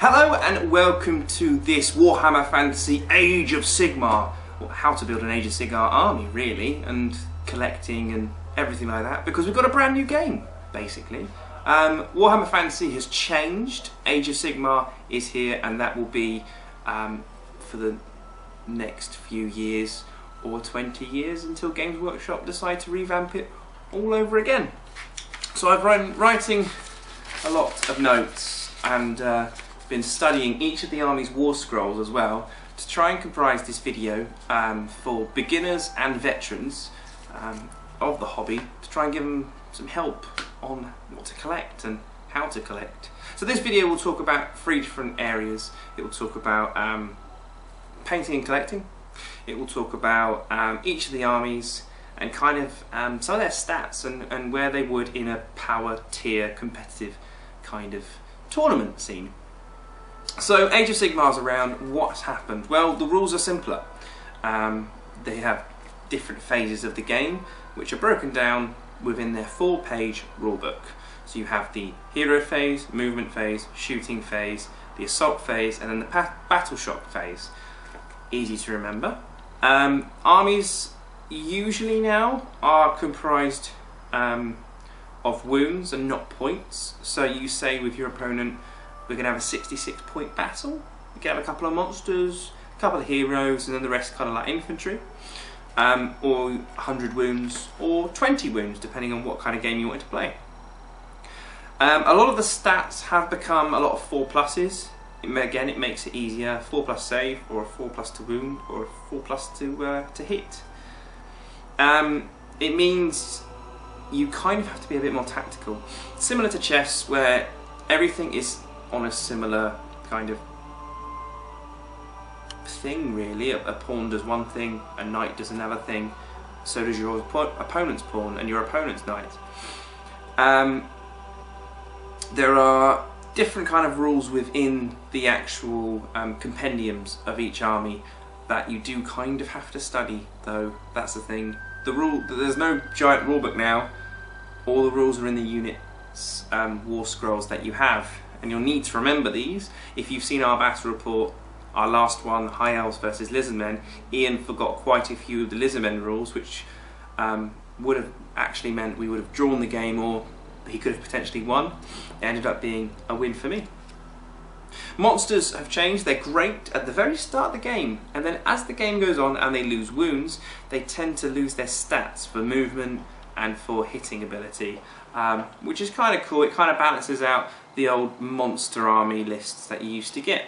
Hello and welcome to this Warhammer Fantasy Age of Sigmar, or how to build an Age of Sigmar army really, and collecting and everything like that, because we've got a brand new game basically. Warhammer Fantasy has changed, Age of Sigmar is here, and that will be for the next few years or 20 years until Games Workshop decide to revamp it all over again. So I've been writing a lot of notes and been studying each of the army's war scrolls as well to try and comprise this video for beginners and veterans of the hobby, to try and give them some help on what to collect and how to collect. So this video will talk about 3 different areas. It will talk about painting and collecting. It will talk about each of the armies and kind of some of their stats and where they would in a power tier competitive kind of tournament scene. So Age of Sigmar's around. What's happened? Well, the rules are simpler. They have different phases of the game which are broken down within their 4-page rulebook. So you have the hero phase, movement phase, shooting phase, the assault phase, and then the battle shock phase. Easy to remember. Armies usually now are comprised of wounds and not points. So you say with your opponent, we're going to have a 66-point battle. You can have a couple of monsters, a couple of heroes, and then the rest kind of like infantry. Or 100 wounds, or 20 wounds, depending on what kind of game you want to play. A lot of the stats have become a lot of 4+s. Again, it makes it easier. 4+ save, or a 4+ to wound, or a 4+ to hit. It means you kind of have to be a bit more tactical. Similar to chess, where everything is on a similar kind of thing really. A pawn does one thing, a knight does another thing, so does your opponent's pawn and your opponent's knight. There are different kind of rules within the actual compendiums of each army that you do kind of have to study, though. That's the thing. There's no giant rulebook now. All the rules are in the units war scrolls that you have, and you'll need to remember these. If you've seen our battle report, our last one, High Elves versus Lizardmen, Ian forgot quite a few of the Lizardmen rules, which would have actually meant we would have drawn the game, or he could have potentially won. It ended up being a win for me. Monsters have changed. They're great at the very start of the game, and then as the game goes on and they lose wounds, they tend to lose their stats for movement and for hitting ability, which is kind of cool. It kind of balances out the old monster army lists that you used to get.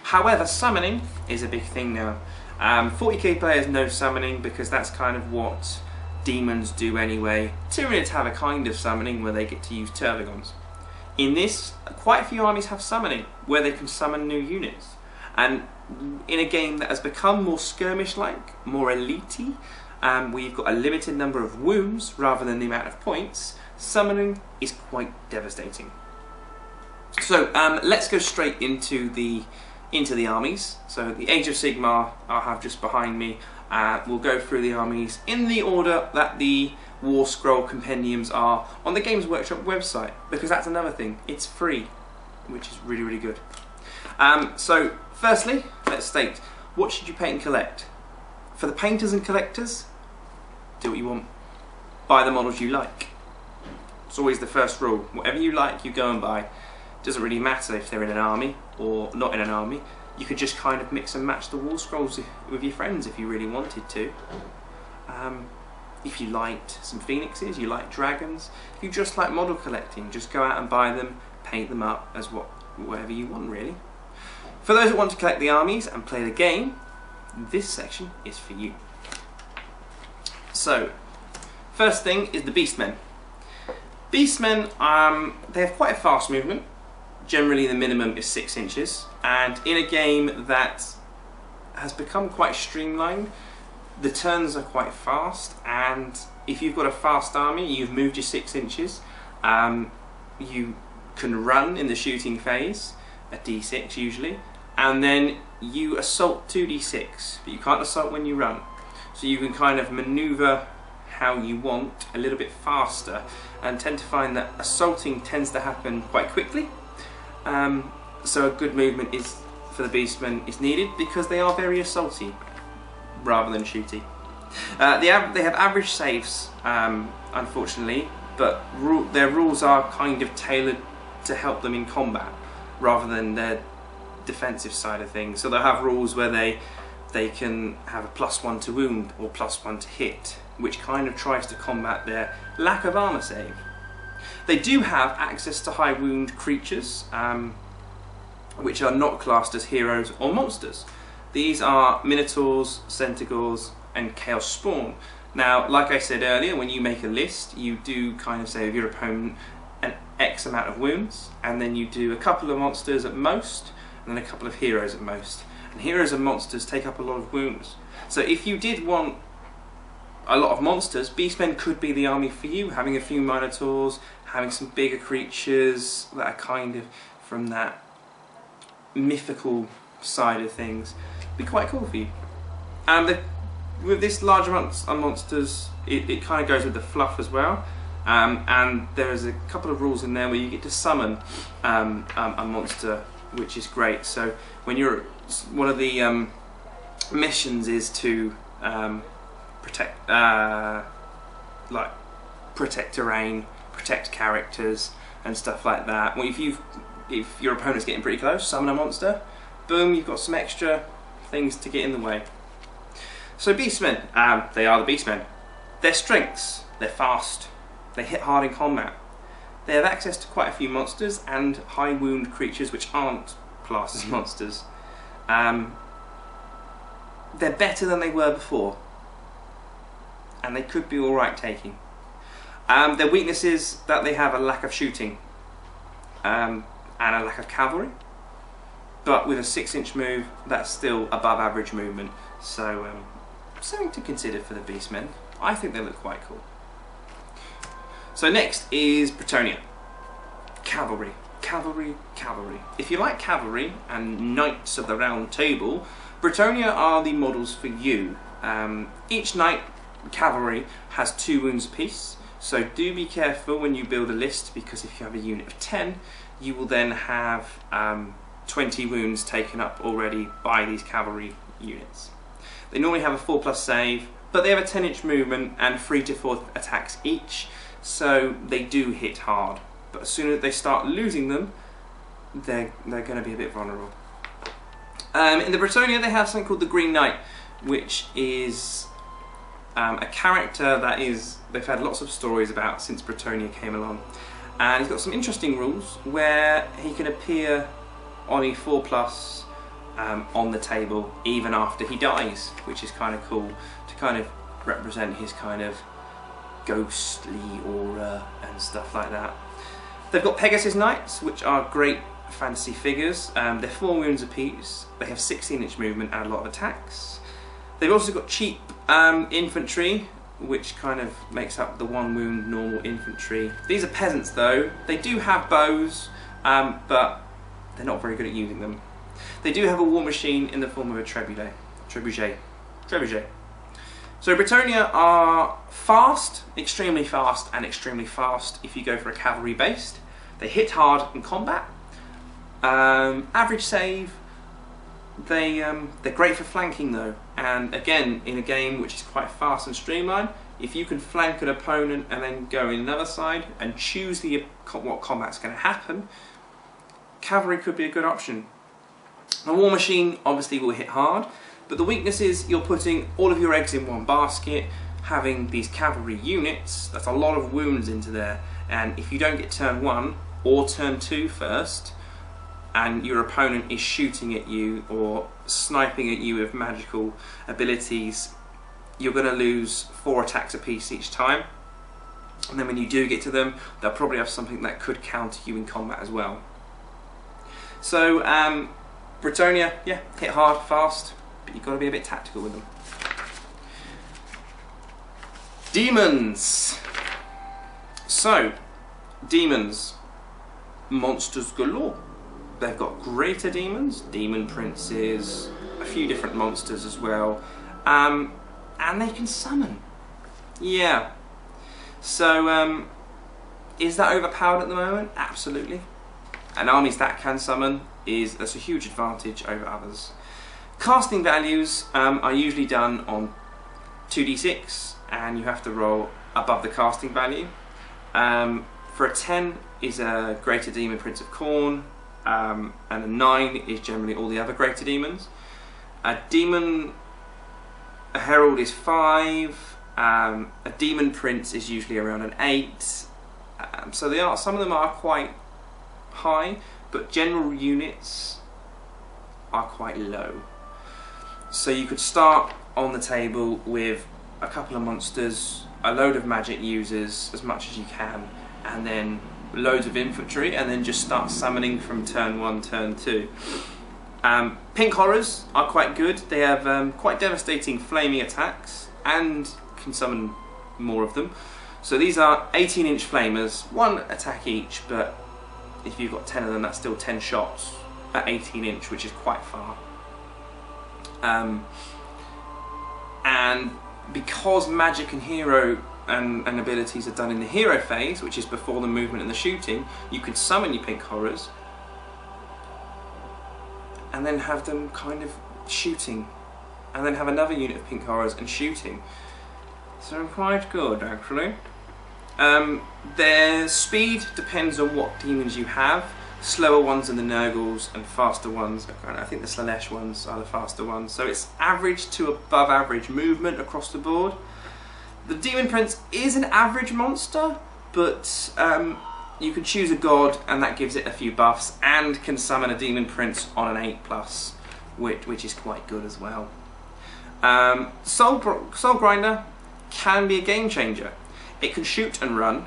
However, summoning is a big thing now. 40k players know summoning because that's kind of what demons do anyway. Tyranids have a kind of summoning where they get to use tervigons. In this, quite a few armies have summoning where they can summon new units. And in a game that has become more skirmish-like, more elite-y, where you've got a limited number of wounds rather than the amount of points, summoning is quite devastating. So let's go straight into the armies. So the Age of Sigmar I'll have just behind me. We'll go through the armies in the order that the War Scroll compendiums are on the Games Workshop website, because that's another thing. It's free, which is really, really good. So firstly, let's state, what should you paint and collect? For the painters and collectors, do what you want. Buy the models you like. It's always the first rule. Whatever you like, you go and buy. Doesn't really matter if they're in an army or not in an army. You could just kind of mix and match the war scrolls with your friends if you really wanted to. If you liked some phoenixes, you like dragons, if you just like model collecting, just go out and buy them, paint them up as whatever you want really. For those that want to collect the armies and play the game, this section is for you. So, first thing is the Beastmen. Beastmen, they have quite a fast movement. Generally the minimum is 6 inches, and in a game that has become quite streamlined, the turns are quite fast, and if you've got a fast army, you've moved your 6 inches, you can run in the shooting phase, a d6 usually, and then you assault 2d6, but you can't assault when you run. So you can kind of maneuver how you want a little bit faster, and tend to find that assaulting tends to happen quite quickly. So a good movement is for the Beastmen is needed because they are very assaulty rather than shooty. They have average saves, unfortunately, but their rules are kind of tailored to help them in combat rather than their defensive side of things. So they'll have rules where they can have a +1 to wound or +1 to hit, which kind of tries to combat their lack of armour save. They do have access to high wound creatures, which are not classed as heroes or monsters. These are Minotaurs, Centaurs and Chaos Spawn. Now, like I said earlier, when you make a list, you do kind of say of your opponent an X amount of wounds, and then you do a couple of monsters at most, and then a couple of heroes at most. And heroes and monsters take up a lot of wounds. So if you did want a lot of monsters, Beastmen could be the army for you, having a few Minotaurs, having some bigger creatures that are kind of from that mythical side of things. Be quite cool for you. And with this large amount of monsters, it kind of goes with the fluff as well. And there's a couple of rules in there where you get to summon a monster, which is great. So when you're one of the missions is to protect terrain, protect characters and stuff like that. Well, if your opponent's getting pretty close, summon a monster. Boom, you've got some extra things to get in the way. So Beastmen, they are the Beastmen. Their strengths, they're fast, they hit hard in combat. They have access to quite a few monsters and high wound creatures which aren't classed as monsters. They're better than they were before, and they could be alright taking. Their weakness is that they have a lack of shooting and a lack of cavalry, but with a 6-inch move, that's still above average movement, so something to consider for the Beastmen. I think they look quite cool. So next is Bretonnia. Cavalry. Cavalry, cavalry. If you like cavalry and Knights of the Round Table, Bretonnia are the models for you. Each knight cavalry has 2 wounds apiece, so do be careful when you build a list, because if you have a unit of 10, you will then have 20 wounds taken up already by these cavalry units. They normally have a 4+ save, but they have a 10-inch movement and 3 to 4 attacks each, so they do hit hard. But as soon as they start losing them, they're going to be a bit vulnerable. In the Bretonnia, they have something called the Green Knight, which is a character that they've had lots of stories about since Bretonnia came along. And he's got some interesting rules where he can appear on a 4+ on the table even after he dies, which is kind of cool to kind of represent his kind of ghostly aura and stuff like that. They've got Pegasus Knights, which are great fantasy figures. They're 4 wounds apiece. They have 16-inch movement and a lot of attacks. They've also got cheap infantry, which kind of makes up the 1 wound normal infantry. These are peasants though. They do have bows, but they're not very good at using them. They do have a war machine in the form of a trebuchet. So Bretonnia are fast, extremely fast, and extremely fast if you go for a cavalry based. They hit hard in combat. Average save. They're great for flanking though, and again in a game which is quite fast and streamlined, if you can flank an opponent and then go in another side and choose what combat's going to happen, cavalry could be a good option. The war machine obviously will hit hard, but the weakness is you're putting all of your eggs in one basket, having these cavalry units. That's a lot of wounds into there, and if you don't get turn 1 or turn 2 first, and your opponent is shooting at you or sniping at you with magical abilities, you're going to lose 4 attacks apiece each time. And then when you do get to them, they'll probably have something that could counter you in combat as well. So Bretonnia, yeah, hit hard, fast, but you've got to be a bit tactical with them. Demons. So, demons, monsters galore. They've got greater demons, demon princes, a few different monsters as well, and they can summon. Yeah. So, is that overpowered at the moment? Absolutely. And armies that can summon that's a huge advantage over others. Casting values are usually done on 2d6, and you have to roll above the casting value. For a 10 is a Greater Demon Prince of Khorne, and a 9 is generally all the other Greater Demons. A Herald is 5, a Demon Prince is usually around an 8, so some of them are quite high, but general units are quite low. So you could start on the table with a couple of monsters, a load of magic users, as much as you can, and then loads of infantry, and then just start summoning from turn 1, turn 2. Pink Horrors are quite good. They have quite devastating flaming attacks and can summon more of them. So these are 18-inch flamers, 1 attack each, but if you've got 10 of them, that's still 10 shots at 18-inch, which is quite far. And because magic and hero and abilities are done in the hero phase, which is before the movement and the shooting, you can summon your Pink Horrors and then have them kind of shooting, and then have another unit of Pink Horrors and shooting. So quite good, actually. Their speed depends on what demons you have. Slower ones are the Nurgles, and faster ones, I think the Slanesh ones are the faster ones. So it's average to above average movement across the board. The Demon Prince is an average monster, but you can choose a god, and that gives it a few buffs, and can summon a Demon Prince on an 8+, which is quite good as well. Soul Grinder can be a game changer. It can shoot and run,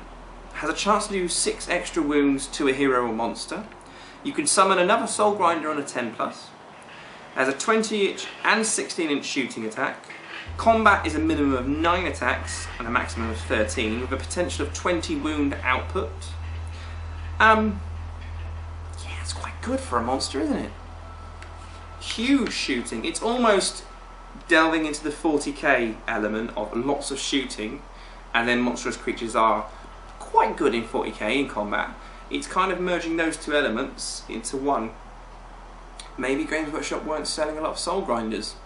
has a chance to do 6 extra wounds to a hero or monster. You can summon another Soul Grinder on a 10+. Has a 20-inch and 16-inch shooting attack. Combat is a minimum of 9 attacks and a maximum of 13, with a potential of 20 wound output. Yeah, it's quite good for a monster, isn't it? Huge shooting. It's almost delving into the 40k element of lots of shooting, and then monstrous creatures are quite good in 40k in combat. It's kind of merging those two elements into one. Maybe Games Workshop weren't selling a lot of Soul Grinders.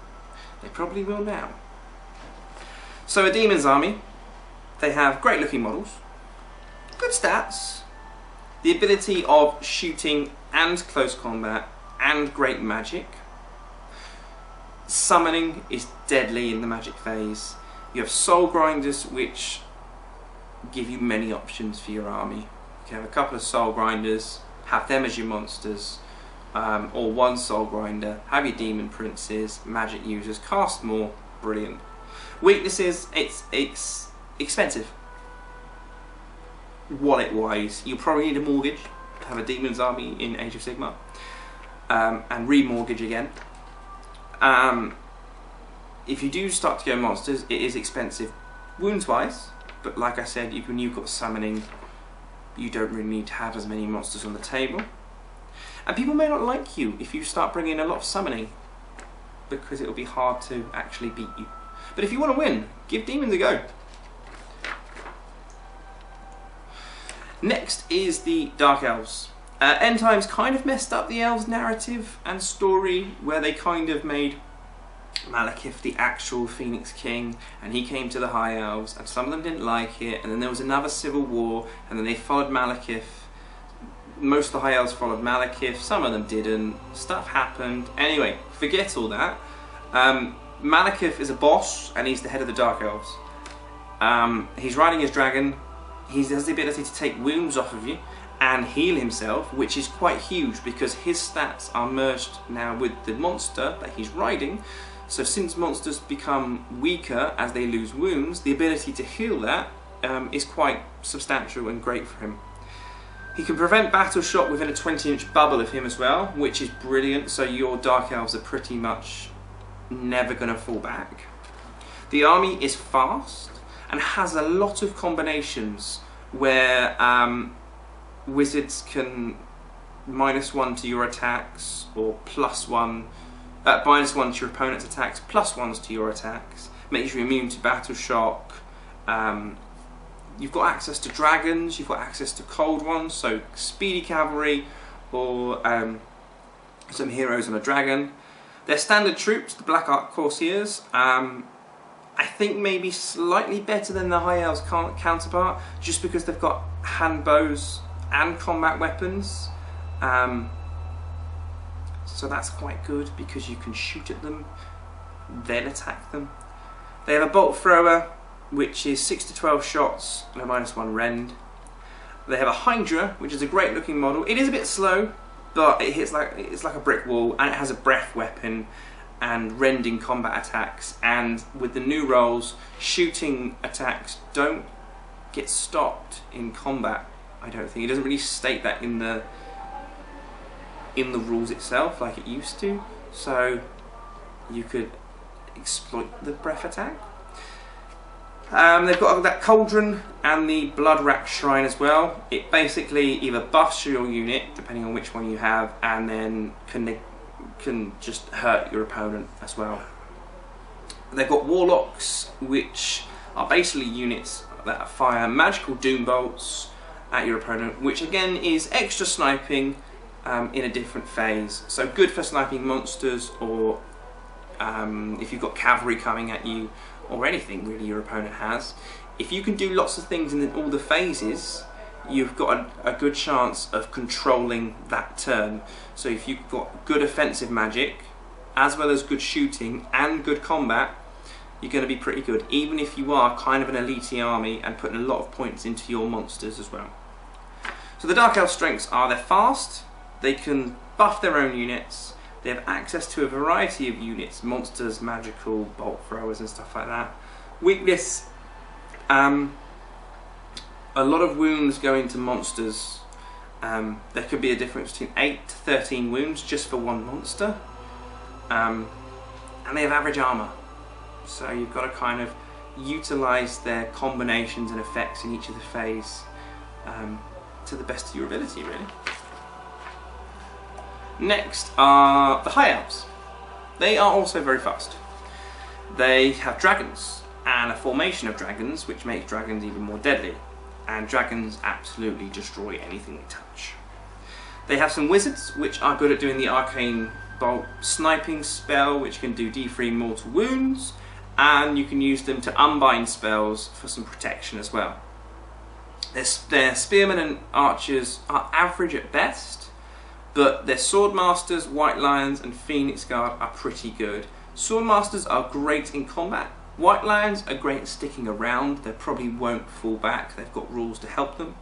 They probably will now. So a Demon's Army, they have great looking models, good stats, the ability of shooting and close combat, and great magic. Summoning is deadly in the magic phase. You have Soul Grinders, which give you many options for your army. You can have a couple of Soul Grinders, have them as your monsters, or 1 Soul Grinder, have your Demon Princes, magic users, cast more, brilliant. Weaknesses, it's expensive. Wallet wise, you probably need a mortgage to have a Demon's Army in Age of Sigmar, and remortgage again. If you do start to go monsters, it is expensive wounds wise, but like I said, when you've got summoning, you don't really need to have as many monsters on the table. And people may not like you if you start bringing in a lot of summoning, because it'll be hard to actually beat you. But if you want to win, give demons a go. Next is the Dark Elves. End Times kind of messed up the Elves narrative and story, where they kind of made Malekith the actual Phoenix King, and he came to the High Elves, and some of them didn't like it, and then there was another civil war, and then they followed Malekith. Most of the High Elves followed Malekith, some of them didn't, stuff happened. Anyway, forget all that. Malekith is a boss, and he's the head of the Dark Elves. He's riding his dragon. He has the ability to take wounds off of you and heal himself, which is quite huge because his stats are merged now with the monster that he's riding. So since monsters become weaker as they lose wounds, the ability to heal that is quite substantial and great for him. He can prevent battle shot within a 20-inch bubble of him as well, which is brilliant, so your Dark Elves are pretty much never going to fall back. The army is fast and has a lot of combinations where wizards can -1 to your attacks, or +1, -1 to your opponent's attacks, +1s to your attacks, makes you immune to battle shock. You've got access to dragons, you've got access to cold ones, so speedy cavalry or some heroes and a dragon. Their standard troops, the Black Ark Courtiers, I think maybe slightly better than the High Elves counterpart, just because they've got hand bows and combat weapons. So that's quite good because you can shoot at them, then attack them. They have a bolt thrower, which is 6 to 12 shots and a -1 rend. They have a Hydra, which is a great looking model. It is a bit slow, but it's like a brick wall, and it has a breath weapon and rending combat attacks. And with the new rolls, shooting attacks don't get stopped in combat. I don't think it doesn't really state that in the rules itself like it used to. So you could exploit the breath attack. They've got that Cauldron and the Blood Rack Shrine as well. It basically either buffs your unit, depending on which one you have, and then can just hurt your opponent as well. They've got Warlocks, which are basically units that fire magical doom bolts at your opponent, which again is extra sniping in a different phase. So good for sniping monsters, or if you've got cavalry coming at you, or anything really your opponent has. If you can do lots of things in all the phases, you've got a good chance of controlling that turn. So if you've got good offensive magic, as well as good shooting and good combat, you're going to be pretty good, even if you are kind of an elite army and putting a lot of points into your monsters as well. So the Dark Elf strengths are they're fast, they can buff their own units, they have access to a variety of units, monsters, magical, bolt throwers and stuff like that. Weakness, a lot of wounds go into monsters. There could be a difference between 8 to 13 wounds just for one monster. And they have average armour. So you've got to kind of utilise their combinations and effects in each of the phase to the best of your ability, really. Next are the High Elves. They are also very fast. They have dragons and a formation of dragons, which makes dragons even more deadly. And dragons absolutely destroy anything they touch. They have some wizards, which are good at doing the arcane bolt sniping spell, which can do D3 mortal wounds, and you can use them to unbind spells for some protection as well. Their spearmen and archers are average at best, but their swordmasters, white lions and phoenix guard are pretty good. Swordmasters are great in combat. White lions are great at sticking around. They probably won't fall back. They've got rules to help them.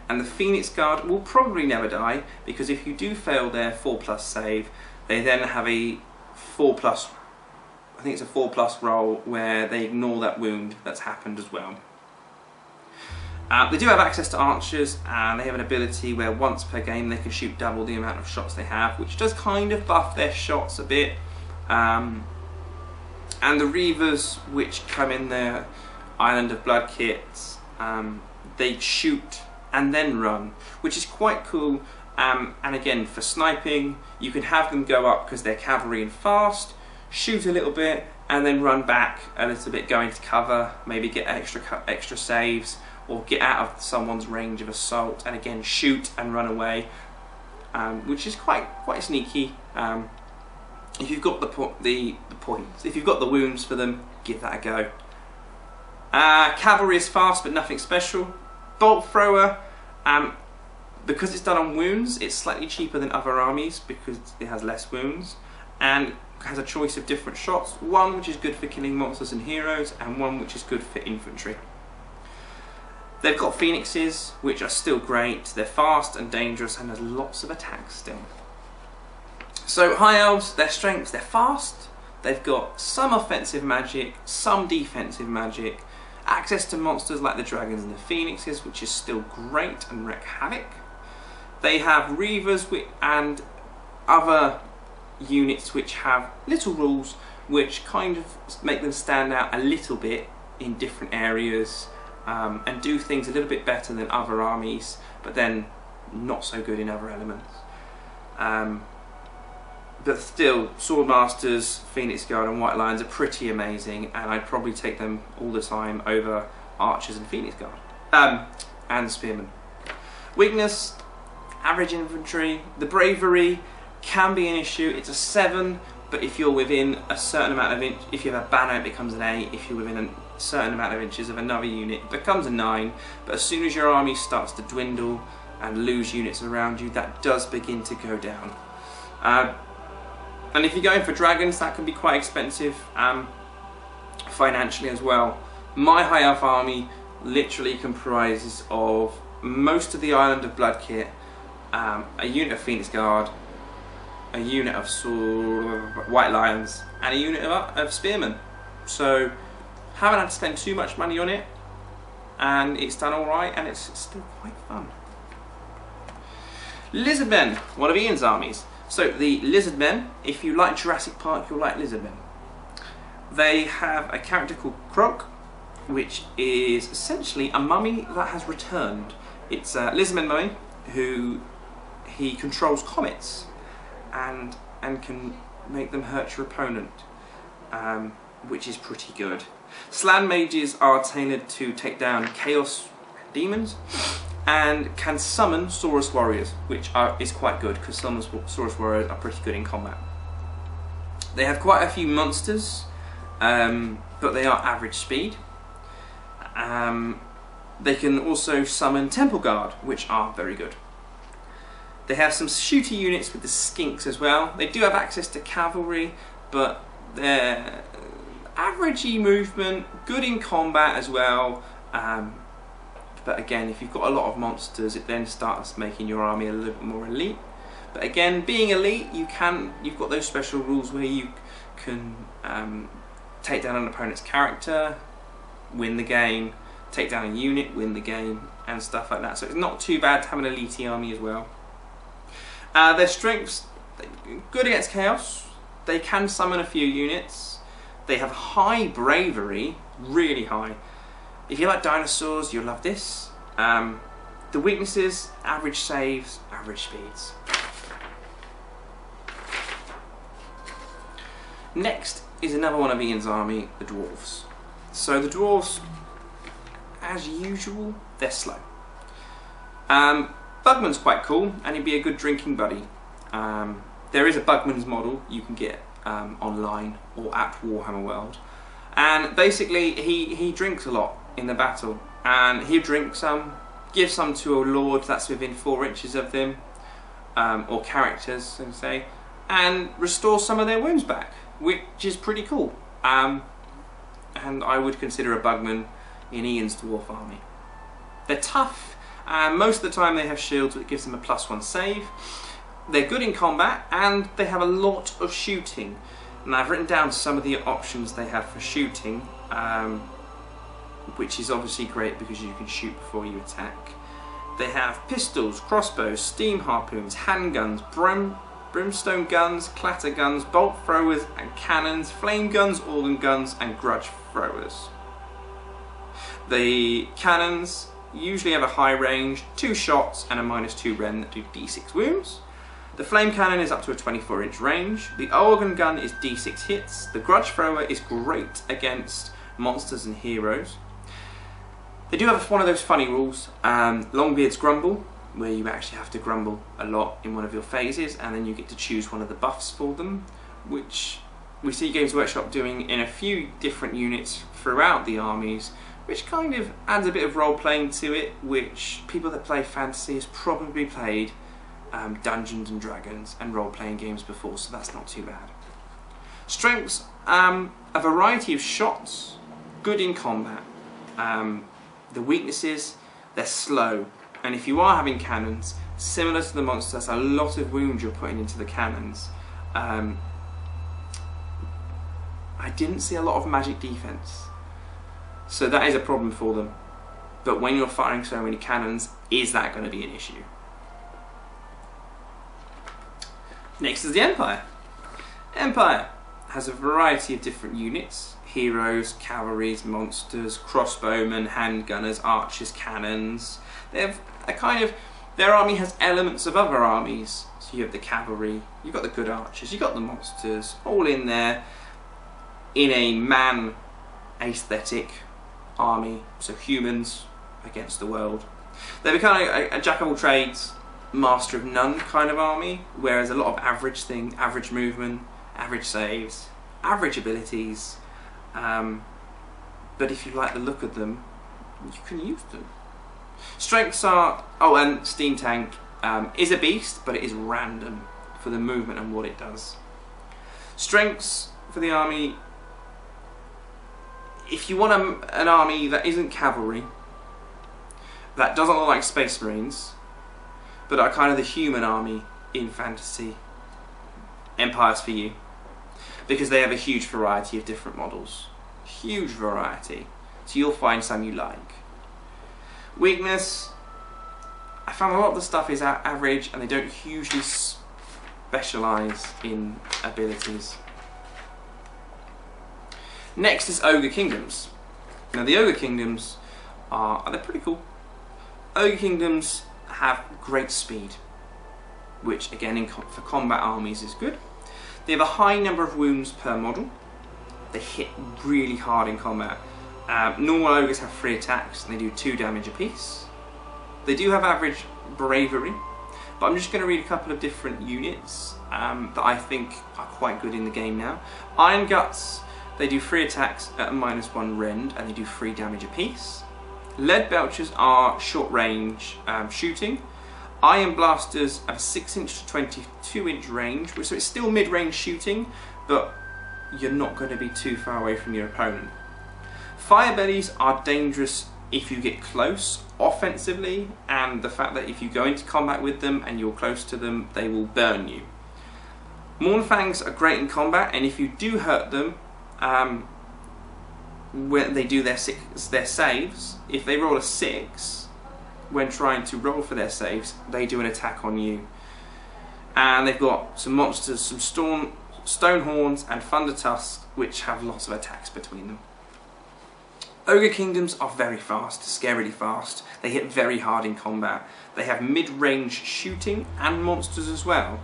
And the phoenix guard will probably never die, because if you do fail their 4+ save, they then have a 4+, I think it's a 4+ roll where they ignore that wound that's happened as well. They do have access to archers, and they have an ability where once per game they can shoot double the amount of shots they have, which does kind of buff their shots a bit. And the Reavers, which come in their Island of Blood kits, they shoot and then run, which is quite cool. And again, for sniping, you can have them go up because they're cavalry and fast, shoot a little bit, and then run back a little bit, go into cover, maybe get extra saves, or get out of someone's range of assault, and again shoot and run away, which is quite sneaky. If you've got the points, if you've got the wounds for them, give that a go. Cavalry is fast but nothing special. Bolt thrower, because it's done on wounds, it's slightly cheaper than other armies because it has less wounds, and has a choice of different shots. One which is good for killing monsters and heroes, and one which is good for infantry. They've got phoenixes, which are still great. They're fast and dangerous, and there's lots of attacks still. So High Elves, their strengths, they're fast, they've got some offensive magic, some defensive magic, access to monsters like the dragons and the phoenixes, which is still great and wreak havoc. They have Reavers and other units which have little rules which kind of make them stand out a little bit in different areas, and do things a little bit better than other armies, but then not so good in other elements. But still, Swordmasters, Phoenix Guard and White Lions are pretty amazing, and I'd probably take them all the time over Archers and Phoenix Guard. And Spearmen. Weakness, average infantry. The Bravery, can be an issue. It's a 7, but if you're within a certain amount of inch, if you have a banner, it becomes an 8. If you're within a certain amount of inches of another unit, it becomes a 9. But as soon as your army starts to dwindle and lose units around you, that does begin to go down. And if you're going for dragons, that can be quite expensive financially as well. My High Elf army literally comprises of most of the Island of Blood kit, a unit of Phoenix Guard, a unit of White Lions, and a unit of Spearmen. So haven't had to spend too much money on it, and it's done alright, and it's still quite fun. Lizardmen, one of Ian's armies. So the Lizardmen, if you like Jurassic Park, you'll like Lizardmen. They have a character called Croc, which is essentially a mummy that has returned. It's a Lizardman mummy who he controls comets and can make them hurt your opponent, which is pretty good. Slan mages are tailored to take down chaos demons and can summon Saurus warriors, which is quite good because some Saurus warriors are pretty good in combat. They have quite a few monsters, but they are average speed. They can also summon Temple Guard, which are very good. They have some shooty units with the skinks as well. They do have access to cavalry, but they're averagey movement, good in combat as well. But again, if you've got a lot of monsters, it then starts making your army a little bit more elite. But again, being elite, you've got those special rules where you can take down an opponent's character, win the game, take down a unit, win the game, and stuff like that. So it's not too bad to have an elite army as well. Their strengths, good against chaos. They can summon a few units. They have high bravery, really high. If you like dinosaurs, you'll love this. The weaknesses, average saves, average speeds. Next is another one of Ian's army, the Dwarfs. So the Dwarfs, as usual, they're slow. Bugman's quite cool, and he'd be a good drinking buddy. There is a Bugman's model you can get online or at Warhammer World, and basically he drinks a lot in the battle, and he'll drink some, give some to a lord that's within 4 inches of them, or characters, so to say, and restore some of their wounds back, which is pretty cool. And I would consider a Bugman in Ian's Dwarf army. They're tough, and most of the time they have shields, which gives them a +1 save. They're good in combat, and they have a lot of shooting. And I've written down some of the options they have for shooting, which is obviously great because you can shoot before you attack. They have pistols, crossbows, steam harpoons, handguns, brimstone guns, clatter guns, bolt throwers and cannons, flame guns, organ guns and grudge throwers. The cannons usually have a high range, 2 shots and a -2 rend that do d6 wounds. The flame cannon is up to a 24-inch range. The organ gun is d6 hits. The grudge thrower is great against monsters and heroes. They do have one of those funny rules, Longbeard's Grumble, where you actually have to grumble a lot in one of your phases, and then you get to choose one of the buffs for them, which we see Games Workshop doing in a few different units throughout the armies, which kind of adds a bit of role-playing to it, which people that play fantasy has probably played Dungeons and Dragons and role-playing games before, so that's not too bad. Strengths, a variety of shots, good in combat. The weaknesses, they're slow, and if you are having cannons, similar to the monsters, a lot of wounds you're putting into the cannons. I didn't see a lot of magic defense, so that is a problem for them. But when you're firing so many cannons, is that going to be an issue? Next is the Empire. Empire has a variety of different units: heroes, cavalries, monsters, crossbowmen, handgunners, archers, cannons. They have a kind of, their army has elements of other armies. So you have the cavalry, you've got the good archers, you've got the monsters, all in there in a man aesthetic army. So humans against the world. They become a jack of all trades. master of none kind of army, whereas a lot of average movement, average saves, average abilities. But if you like the look of them, you can use them. Strengths are, and Steam Tank is a beast, but it is random for the movement and what it does. Strengths for the army: if you want an army that isn't cavalry, that doesn't look like Space Marines, but are kind of the human army in fantasy, Empire's for you, because they have a huge variety of different models. Huge variety, so you'll find some you like. Weakness: I found a lot of the stuff is average and they don't hugely specialise in abilities. Next is Ogre Kingdoms. Now the Ogre Kingdoms they're pretty cool. Ogre Kingdoms have great speed, which again for combat armies is good. They have a high number of wounds per model. They hit really hard in combat. Normal ogres have 3 attacks and they do 2 damage apiece. They do have average bravery, but I'm just going to read a couple of different units that I think are quite good in the game now. Iron Guts, they do 3 attacks at a -1 rend and they do 3 damage apiece. Lead Belchers are short range shooting. Iron Blasters have a 6-inch to 22-inch range, so it's still mid-range shooting, but you're not going to be too far away from your opponent. Firebellies are dangerous if you get close offensively, and the fact that if you go into combat with them and you're close to them, they will burn you. Mournfangs are great in combat, and if you do hurt them, when they do their saves, if they roll a 6 when trying to roll for their saves, they do an attack on you. And they've got some monsters, some Stonehorns and Thunder Tusks, which have lots of attacks between them. Ogre Kingdoms are very fast, scarily fast. They hit very hard in combat. They have mid-range shooting and monsters as well.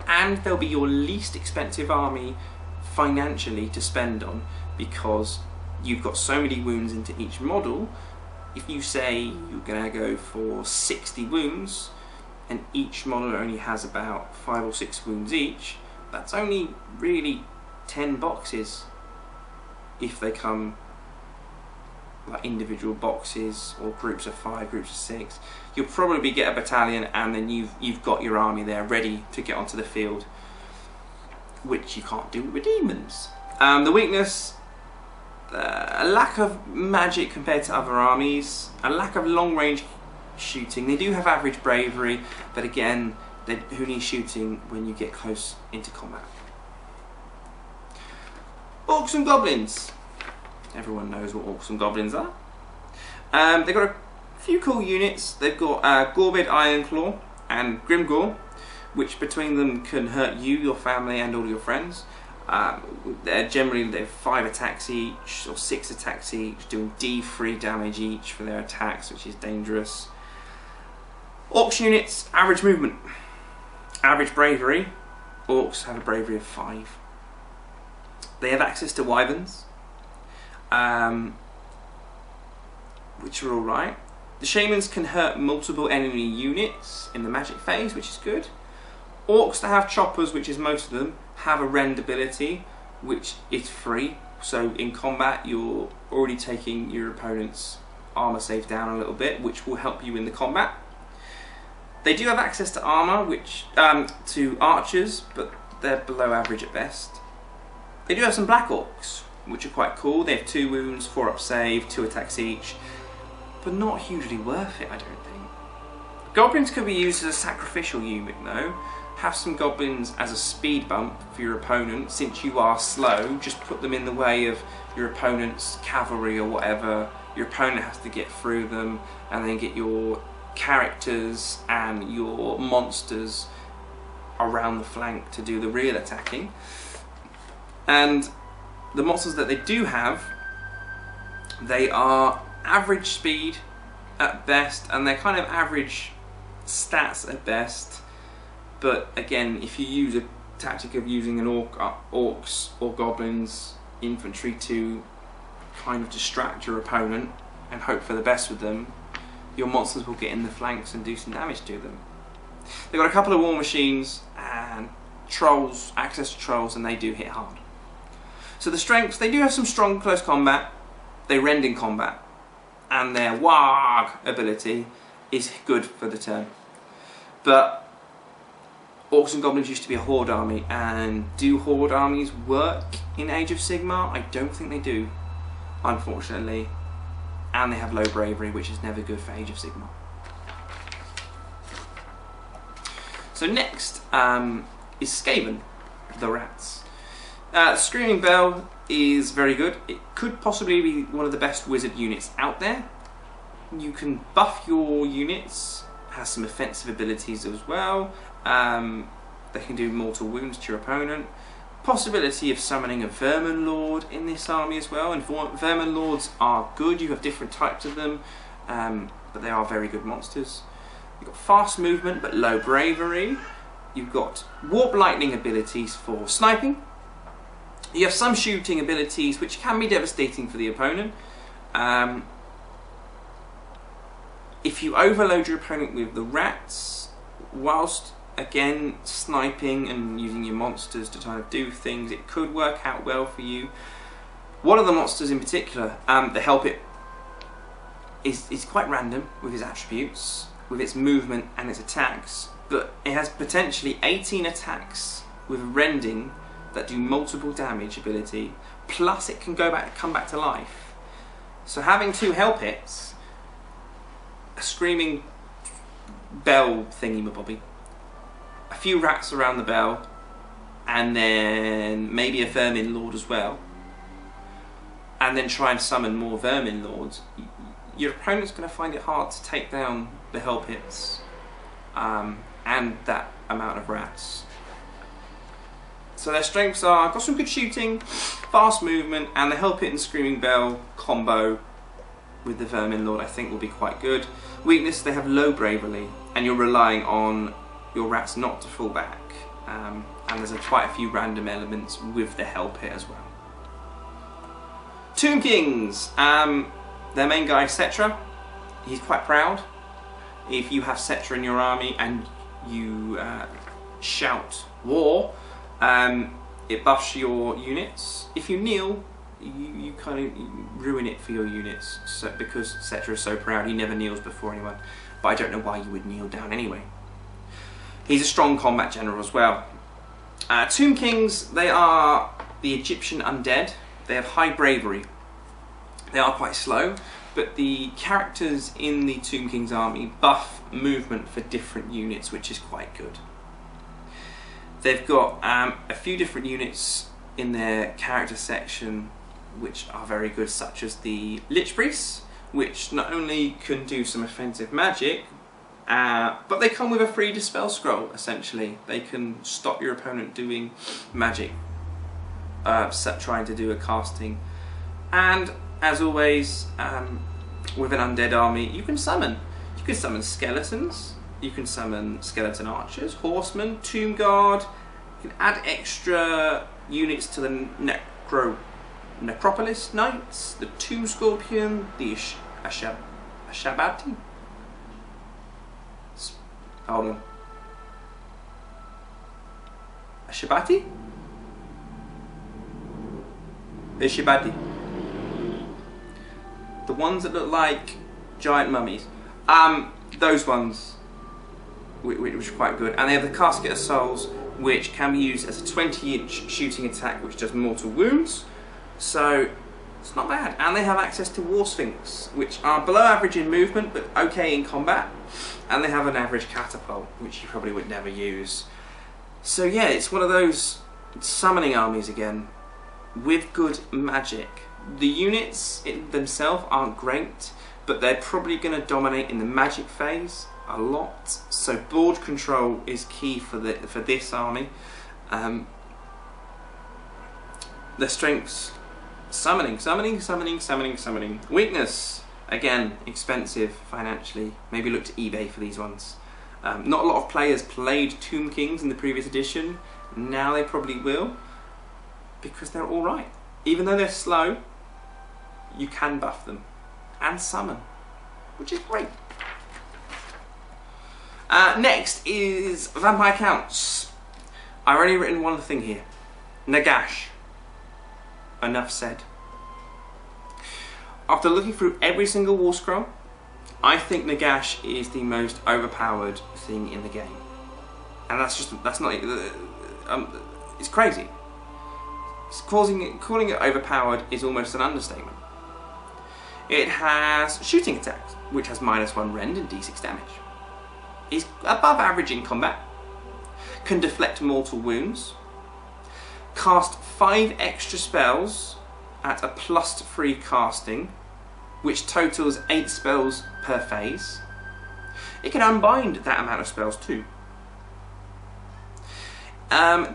And they'll be your least expensive army financially to spend on, because you've got so many wounds into each model. If you say you're going to go for 60 wounds and each model only has about 5 or 6 wounds each, that's only really 10 boxes if they come like individual boxes or groups of 5, groups of 6. You'll probably get a battalion and then you've got your army there ready to get onto the field, which you can't do with demons. The weakness: a lack of magic compared to other armies, a lack of long range shooting. They do have average bravery, but again, who needs shooting when you get close into combat? Orcs and Goblins. Everyone knows what Orcs and Goblins are. They've got a few cool units. They've got Gorbid Ironclaw and Grimgore, which between them can hurt you, your family and all your friends. They have 5 attacks each, or 6 attacks each, doing D3 damage each for their attacks, which is dangerous. Orcs units, average movement, average bravery. Orcs have a bravery of 5. They have access to wyverns, which are alright. The shamans can hurt multiple enemy units in the magic phase, which is good. Orcs that have choppers, which is most of them, have a rend ability, which is free. So in combat, you're already taking your opponent's armor save down a little bit, which will help you in the combat. They do have access to armor, which to archers, but they're below average at best. They do have some black orcs, which are quite cool. They have 2 wounds, 4 up save, 2 attacks each, but not hugely worth it, I don't think. Goblins could be used as a sacrificial unit though. Have some goblins as a speed bump for your opponent. Since you are slow, just put them in the way of your opponent's cavalry or whatever. Your opponent has to get through them, and then get your characters and your monsters around the flank to do the real attacking. And the monsters that they do have, they are average speed at best, and they're kind of average stats at best. But again, if you use a tactic of using an orcs or goblins infantry to kind of distract your opponent and hope for the best with them, your monsters will get in the flanks and do some damage to them. They've got a couple of war machines and trolls, access to trolls, and they do hit hard. So the strengths, they do have some strong close combat, they rend in combat, and their Warg ability is good for the turn. But Orcs and Goblins used to be a Horde army, and do Horde armies work in Age of Sigmar? I don't think they do, unfortunately. And they have low bravery, which is never good for Age of Sigmar. So next is Skaven, the rats. Screaming Bell is very good. It could possibly be one of the best wizard units out there. You can buff your units, has some offensive abilities as well. They can do mortal wounds to your opponent. Possibility of summoning a Vermin Lord in this army as well, and Vermin Lords are good. You have different types of them, but they are very good monsters. You've got fast movement but low bravery. You've got warp lightning abilities for sniping. You have some shooting abilities which can be devastating for the opponent. If you overload your opponent with the rats, whilst again sniping and using your monsters to kind of do things, it could work out well for you. One of the monsters in particular, the Help It, is quite random with his attributes, with its movement and its attacks, but it has potentially 18 attacks with rending that do multiple damage ability, plus it can come back to life. So having two Help Hits, a Screaming Bell thingy-mabobby, a few rats around the bell, and then maybe a Vermin Lord as well, and then try and summon more Vermin Lords, your opponent's going to find it hard to take down the Help Hits and that amount of rats. So their strengths are, got some good shooting, fast movement, and the Help It and Screaming Bell combo with the Vermin Lord I think will be quite good. Weakness, they have low bravery, and you're relying on your rats not to fall back, and there's quite a few random elements with the Help It as well. Tomb Kings, their main guy Cetra, he's quite proud. If you have Cetra in your army and you shout war, it buffs your units. If you kneel, you kind of ruin it for your units, so, because Cetra is so proud, he never kneels before anyone, but I don't know why you would kneel down anyway. He's a strong combat general as well. Tomb Kings, they are the Egyptian undead. They have high bravery. They are quite slow, but the characters in the Tomb Kings army buff movement for different units, which is quite good. They've got a few different units in their character section which are very good, such as the Lich Priests, which not only can do some offensive magic, but they come with a free Dispel Scroll, essentially. They can stop your opponent doing magic, trying to do a casting. And, as always, with an undead army, you can summon. You can summon skeletons, you can summon skeleton archers, horsemen, tomb guard. You can add extra units to the necropolis knights, the tomb scorpion, the Ashabati. Hold on. Ashabati? Ashabati. The ones that look like giant mummies. Those ones, which are quite good. And they have the Casket of Souls, which can be used as a 20-inch shooting attack, which does mortal wounds. So it's not bad. And they have access to War Sphinx, which are below average in movement, but okay in combat. And they have an average catapult, which you probably would never use. So yeah, it's one of those summoning armies again, with good magic. The units themselves aren't great, but they're probably going to dominate in the magic phase a lot. So board control is key for this army. Their strengths: summoning. Weakness, again, expensive financially. Maybe look to eBay for these ones. Not a lot of players played Tomb Kings in the previous edition. Now they probably will, because they're alright. Even though they're slow, you can buff them and summon, which is great. Next is Vampire Counts. I've already written one thing here. Nagash. Enough said. After looking through every single war scroll, I think Nagash is the most overpowered thing in the game. And that's not, it's crazy. Calling it overpowered is almost an understatement. It has shooting attacks, which has -1 rend and d6 damage. Is above average in combat. Can deflect mortal wounds. Cast 5 extra spells at a +3 casting, which totals 8 spells per phase. It can unbind that amount of spells too.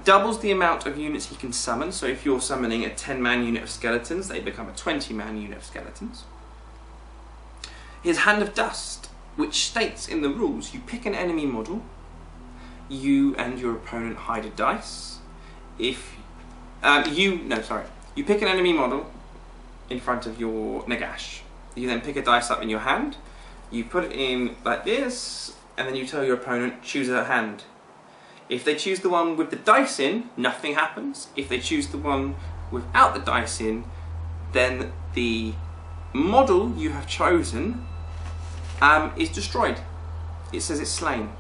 Doubles the amount of units he can summon, so if you're summoning a 10-man unit of skeletons, they become a 20-man unit of skeletons. His Hand of Dust, which states in the rules, you pick an enemy model, you and your opponent hide a dice. If you pick an enemy model in front of your Nagash. You then pick a dice up in your hand, you put it in like this, and then you tell your opponent, choose a hand. If they choose the one with the dice in, nothing happens. If they choose the one without the dice in, then the model you have chosen is destroyed. It says it's slain.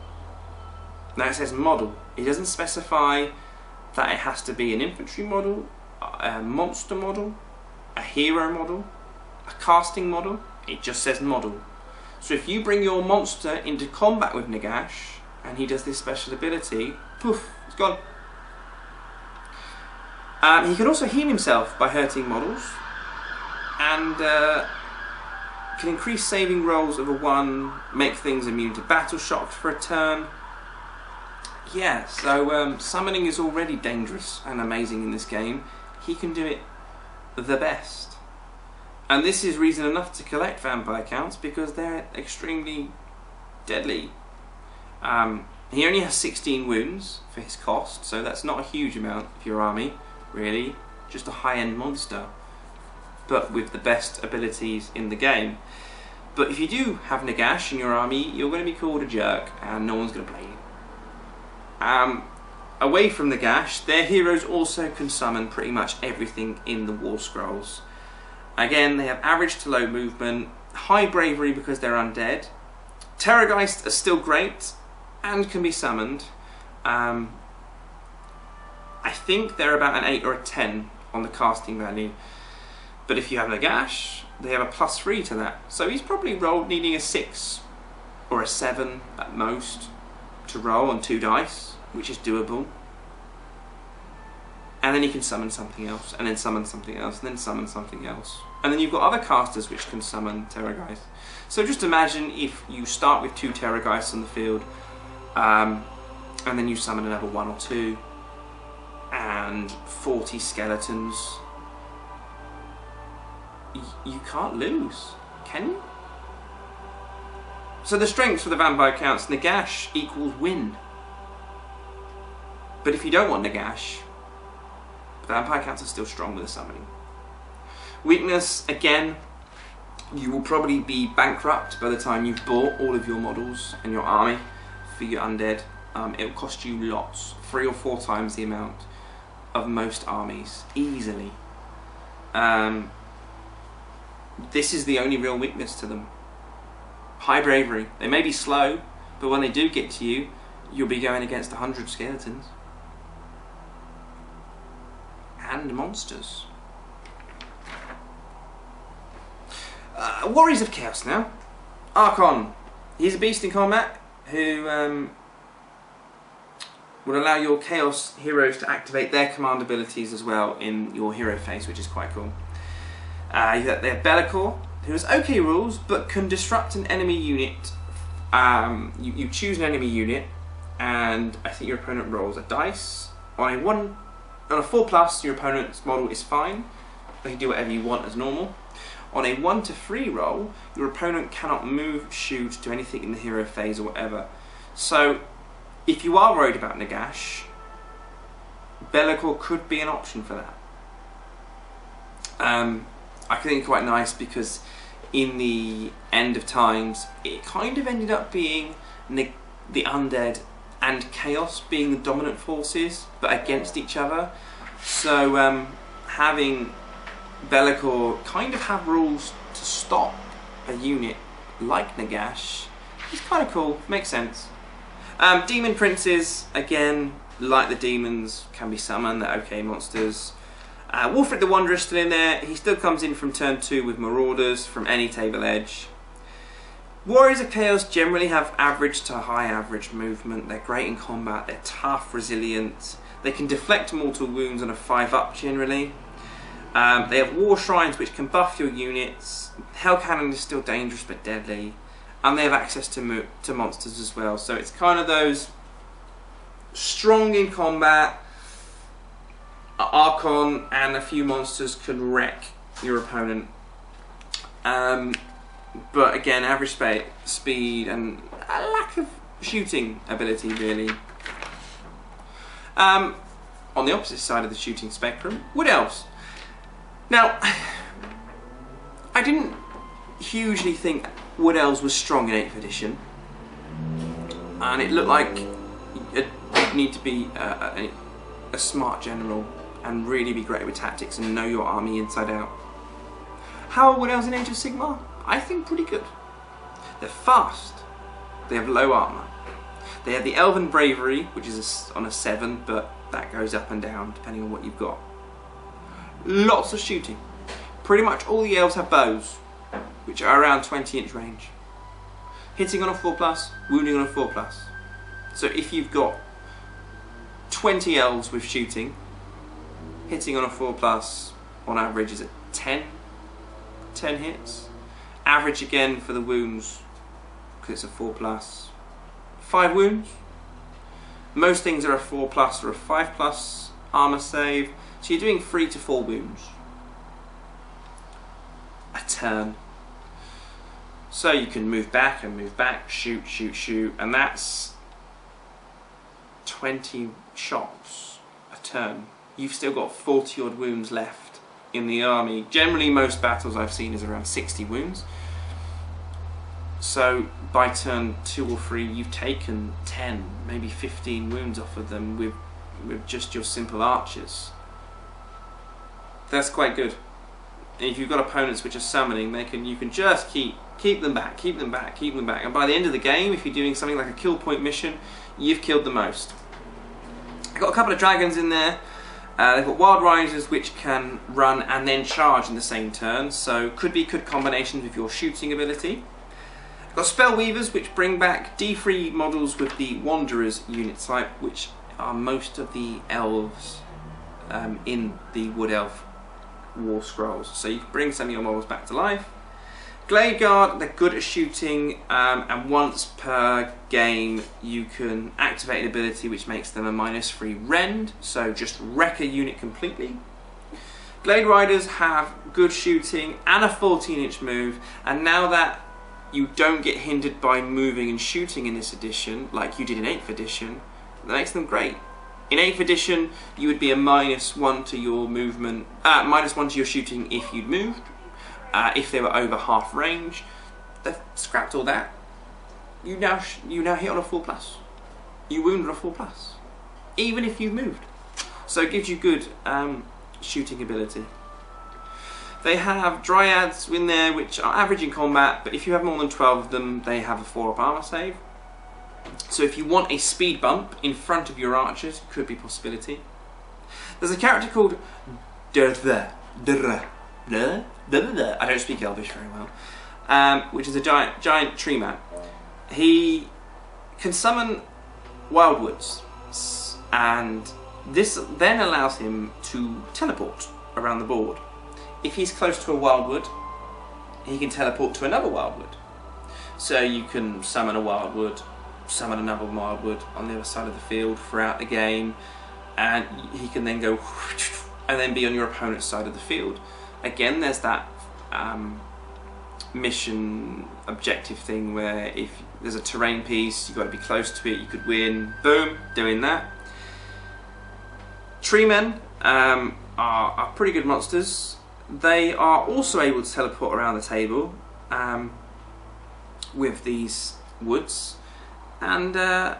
Now it says model. It doesn't specify that it has to be an infantry model, a monster model, a hero model, a casting model. It just says model. So if you bring your monster into combat with Nagash and he does this special ability, poof, it's gone. He can also heal himself by hurting models, and can increase saving rolls of a 1, make things immune to battle shock for a turn. Yeah, so summoning is already dangerous and amazing in this game. He can do it the best. And this is reason enough to collect vampire counts, because they're extremely deadly. He only has 16 wounds for his cost, so that's not a huge amount for your army, really. Just a high-end monster, but with the best abilities in the game. But if you do have Nagash in your army, you're going to be called a jerk, and no one's going to play you. Away from Nagash, their heroes also can summon pretty much everything in the War Scrolls. Again, they have average to low movement, high bravery because they're undead. Terrorgeist are still great and can be summoned. I think they're about an 8 or a 10 on the casting value. But if you have Nagash, they have a +3 to that. So he's probably rolled needing a 6 or a 7 at most to roll on 2 dice, which is doable. And then you can summon something else, and then summon something else, and then summon something else. And then you've got other casters which can summon Terrorgeist. So just imagine if you start with 2 Terrorgeists on the field, and then you summon another 1 or 2, and 40 skeletons. You can't lose, can you? So the strengths for the vampire counts, Nagash equals win. But if you don't want Nagash, vampire counts are still strong with the summoning. Weakness, again, you will probably be bankrupt by the time you've bought all of your models and your army for your undead. It will cost you lots, 3 or 4 times the amount of most armies, easily. This is the only real weakness to them. High bravery. They may be slow, but when they do get to you, you'll be going against 100 skeletons. And monsters. Warriors of Chaos now. Archon. He's a beast in combat who will allow your Chaos heroes to activate their command abilities as well in your hero phase, which is quite cool. They have Be'lakor, who has okay rules but can disrupt an enemy unit. You choose an enemy unit, and I think your opponent rolls a dice. On a 4+, your opponent's model is fine. They can do whatever you want as normal. On a 1 to 3 roll, your opponent cannot move, shoot, do anything in the hero phase or whatever. So, if you are worried about Nagash, Be'lakor could be an option for that. I think quite nice because in the End of Times, it kind of ended up being the undead and chaos being the dominant forces, but against each other. So having Be'lakor kind of have rules to stop a unit like Nagash is kind of cool, makes sense. Demon Princes, again, like the demons, can be summoned, they're okay monsters. Wolfric the Wanderer is still in there, he still comes in from turn 2 with Marauders from any table edge. Warriors of Chaos generally have average to high average movement, they're great in combat, they're tough, resilient, they can deflect mortal wounds on a 5-up generally. They have War Shrines which can buff your units, Hell Cannon is still dangerous but deadly, and they have access to monsters as well, so it's kind of those strong in combat, Archon and a few monsters can wreck your opponent. But again, average speed and a lack of shooting ability really. On the opposite side of the shooting spectrum, Wood Elves. Now, I didn't hugely think Wood Elves was strong in 8th edition, and it looked like you'd need to be a smart general and really be great with tactics and know your army inside out. How are Wood Elves in Age of Sigmar? I think pretty good. They're fast, they have low armour, they have the Elven Bravery, which is on a 7, but that goes up and down depending on what you've got. Lots of shooting. Pretty much all the elves have bows, which are around 20-inch range. Hitting on a 4+, wounding on a 4+. So if you've got 20 elves with shooting, hitting on a 4+, on average is at 10 hits. Average again for the wounds, because it's a 4+, 5 wounds. Most things are a 4+ or a 5+ armour save, so you're doing 3 to 4 wounds a turn. So you can move back, shoot, shoot, shoot, and that's 20 shots a turn. You've still got 40 odd wounds left in the army. Generally most battles I've seen is around 60 wounds. So by turn 2 or 3 you've taken 10, maybe 15 wounds off of them with just your simple archers. That's quite good. And if you've got opponents which are summoning, you can just keep them back, keep them back, keep them back. And by the end of the game, if you're doing something like a kill point mission, you've killed the most. I've got a couple of dragons in there. They've got Wild Risers which can run and then charge in the same turn, so could be good combinations with your shooting ability. I've got Spell Weavers which bring back D3 models with the Wanderers unit type, which are most of the elves in the Wood Elf War Scrolls. So you can bring some of your models back to life. Glade Guard, they're good at shooting, and once per game you can activate an ability which makes them a -3 rend, so just wreck a unit completely. Glade Riders have good shooting and a 14-inch move, and now that you don't get hindered by moving and shooting in this edition like you did in 8th edition, that makes them great. In 8th edition you would be a -1 to your movement, -1 to your shooting if you'd moved. If they were over half range, they've scrapped all that. You now hit on a 4+. You wound on a 4+, even if you've moved. So it gives you good shooting ability. They have Dryads in there which are average in combat, but if you have more than 12 of them, they have a 4-up armour save. So if you want a speed bump in front of your archers, it could be a possibility. There's a character called I don't speak Elvish very well, which is a giant tree man. He can summon Wildwoods, and this then allows him to teleport around the board. If he's close to a Wildwood, he can teleport to another Wildwood. So you can summon a Wildwood, summon another Wildwood on the other side of the field throughout the game, and he can then go and then be on your opponent's side of the field. Again, there's that mission objective thing where if there's a terrain piece, you've got to be close to it, you could win. Boom, doing that. Tree men are pretty good monsters. They are also able to teleport around the table with these woods. and they're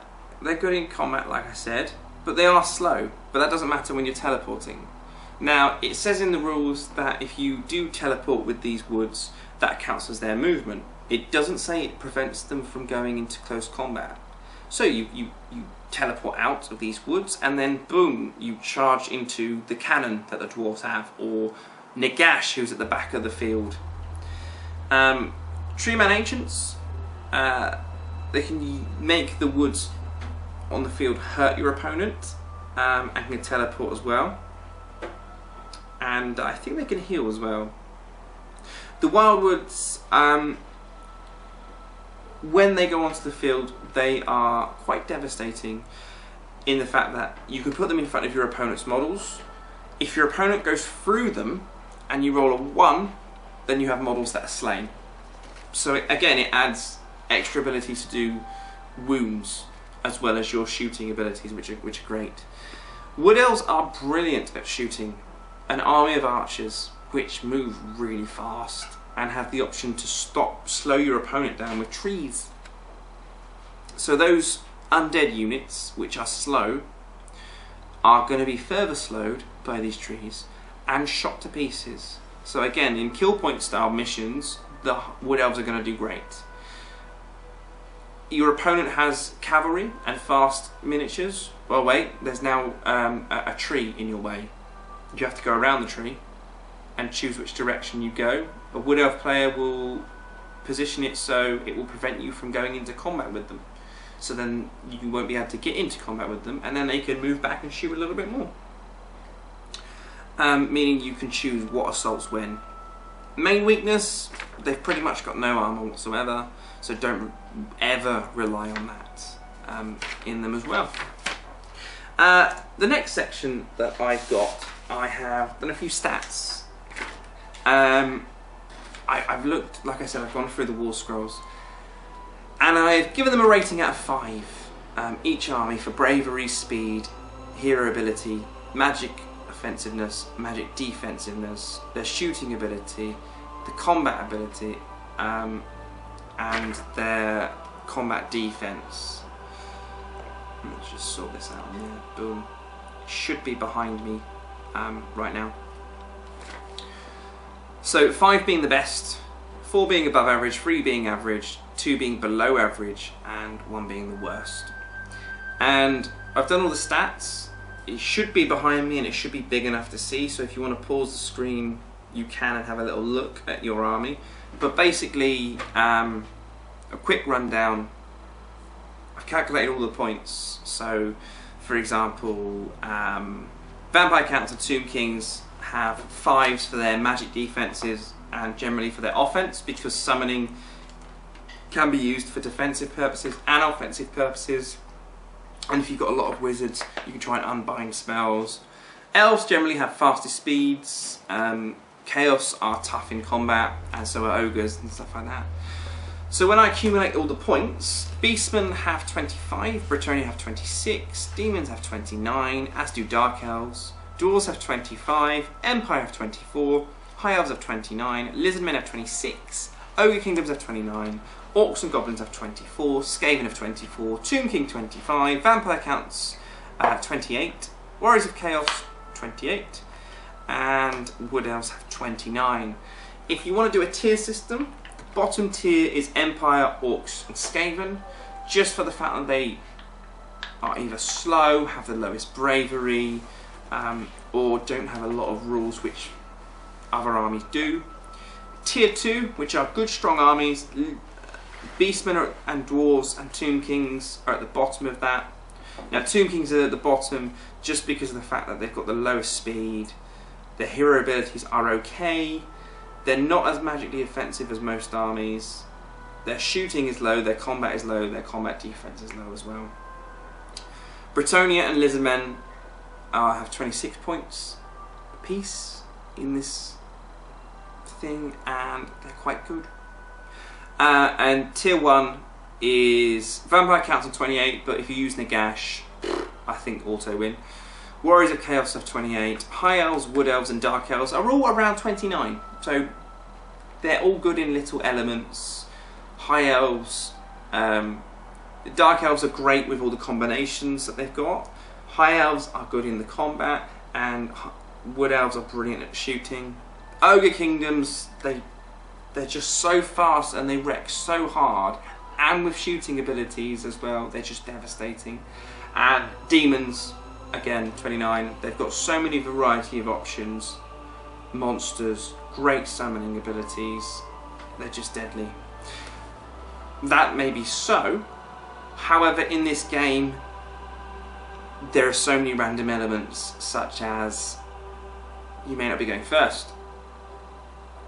good in combat, like I said, but they are slow. But that doesn't matter when you're teleporting. Now, it says in the rules that if you do teleport with these woods, that counts as their movement. It doesn't say it prevents them from going into close combat. So you teleport out of these woods, and then boom, you charge into the cannon that the dwarves have, or Nagash, who's at the back of the field. Treeman Ancients, they can make the woods on the field hurt your opponent, and can teleport as well. And I think they can heal as well. The Wildwoods, when they go onto the field, they are quite devastating in the fact that you can put them in front of your opponent's models. If your opponent goes through them and you roll a 1, then you have models that are slain. So again, it adds extra ability to do wounds as well as your shooting abilities, which are great. Wood Elves are brilliant at shooting an army of archers which move really fast and have the option to slow your opponent down with trees. So those undead units, which are slow, are going to be further slowed by these trees and shot to pieces. So again, in kill point style missions, the Wood Elves are going to do great. Your opponent has cavalry and fast miniatures. Well, wait, there's now a tree in your way. You have to go around the tree and choose which direction you go. A Wood Elf player will position it so it will prevent you from going into combat with them. So then you won't be able to get into combat with them, and then they can move back and shoot a little bit more. Meaning you can choose what assaults when. Main weakness, they've pretty much got no armor whatsoever, so don't ever rely on that in them as well. The next section that I've got, I have done a few stats. I've looked, like I said, I've gone through the War Scrolls, and I've given them a rating out of 5. Each army for bravery, speed, hero ability, magic offensiveness, magic defensiveness, their shooting ability, the combat ability, and their combat defense. Let's just sort this out. Yeah, boom. It should be behind me right now. So 5 being the best, 4 being above average, 3 being average, 2 being below average, and 1 being the worst. And I've done all the stats. It should be behind me and it should be big enough to see, so if you want to pause the screen you can and have a little look at your army. But basically, a quick rundown. I've calculated all the points. So for example, Vampire Counts and Tomb Kings have 5s for their magic defenses and generally for their offense, because summoning can be used for defensive purposes and offensive purposes. And if you've got a lot of wizards, you can try and unbind spells. Elves generally have faster speeds. Chaos are tough in combat, and so are ogres and stuff like that. So when I accumulate all the points, Beastmen have 25, Bretonnia have 26, Demons have 29, as do Dark Elves, Dwarves have 25, Empire have 24, High Elves have 29, Lizardmen have 26, Ogre Kingdoms have 29, Orcs and Goblins have 24, Skaven have 24, Tomb King 25, Vampire Counts 28, Warriors of Chaos 28, and Wood Elves have 29. If you want to do a tier system, the bottom tier is Empire, Orcs and Skaven, just for the fact that they are either slow, have the lowest bravery, or don't have a lot of rules which other armies do. Tier 2, which are good strong armies, Beastmen and Dwarves and Tomb Kings are at the bottom of that. Now Tomb Kings are at the bottom just because of the fact that they've got the lowest speed, their hero abilities are okay, they're not as magically offensive as most armies, their shooting is low, their combat is low, their combat defense is low as well. Bretonnia and Lizardmen have 26 points apiece in this thing, and they're quite good. And tier 1 is Vampire Counts on 28, but if you use Nagash, I think auto win. Warriors of Chaos have 28. High Elves, Wood Elves and Dark Elves are all around 29, so they're all good in little elements. High Elves The Dark Elves are great with all the combinations that they've got. High Elves are good in the combat, and Wood Elves are brilliant at shooting. Ogre Kingdoms, they're just so fast and they wreck so hard, and with shooting abilities as well, they're just devastating. And Demons, again, 29, they've got so many variety of options. Monsters, great summoning abilities, they're just deadly. That may be so, however in this game there are so many random elements, such as you may not be going first,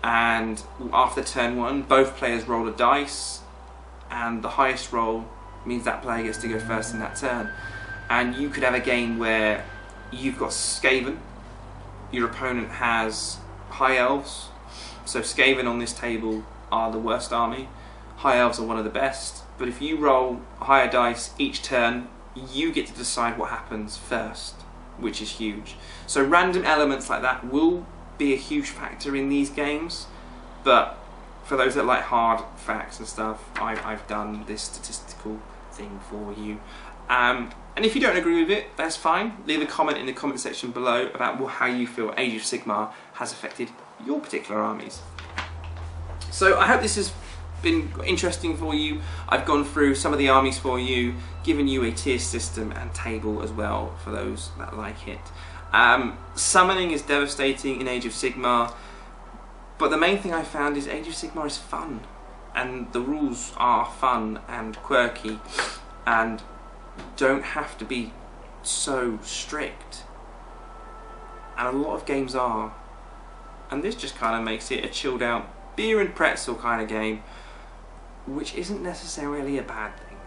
and after turn 1 both players roll a dice, and the highest roll means that player gets to go first in that turn. And you could have a game where you've got Skaven, your opponent has High Elves, so Skaven on this table are the worst army, High Elves are one of the best, but if you roll higher dice each turn, you get to decide what happens first, which is huge. So random elements like that will be a huge factor in these games, but for those that like hard facts and stuff, I've done this statistical thing for you. And if you don't agree with it, that's fine. Leave a comment in the comment section below about how you feel Age of Sigmar has affected your particular armies. So I hope this has been interesting for you. I've gone through some of the armies for you, given you a tier system and table as well for those that like it. Summoning is devastating in Age of Sigmar, but the main thing I found is Age of Sigmar is fun, and the rules are fun and quirky, and don't have to be so strict, and a lot of games are, and this just kind of makes it a chilled out beer and pretzel kind of game, which isn't necessarily a bad thing.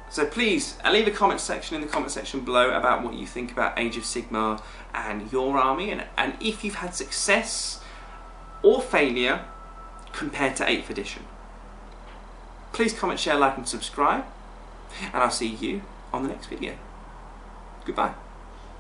So please leave a comment section in the comment section below about what you think about Age of Sigmar and your army, and if you've had success or failure compared to 8th edition. Please comment, share, like and subscribe, and I'll see you on the next video. Goodbye.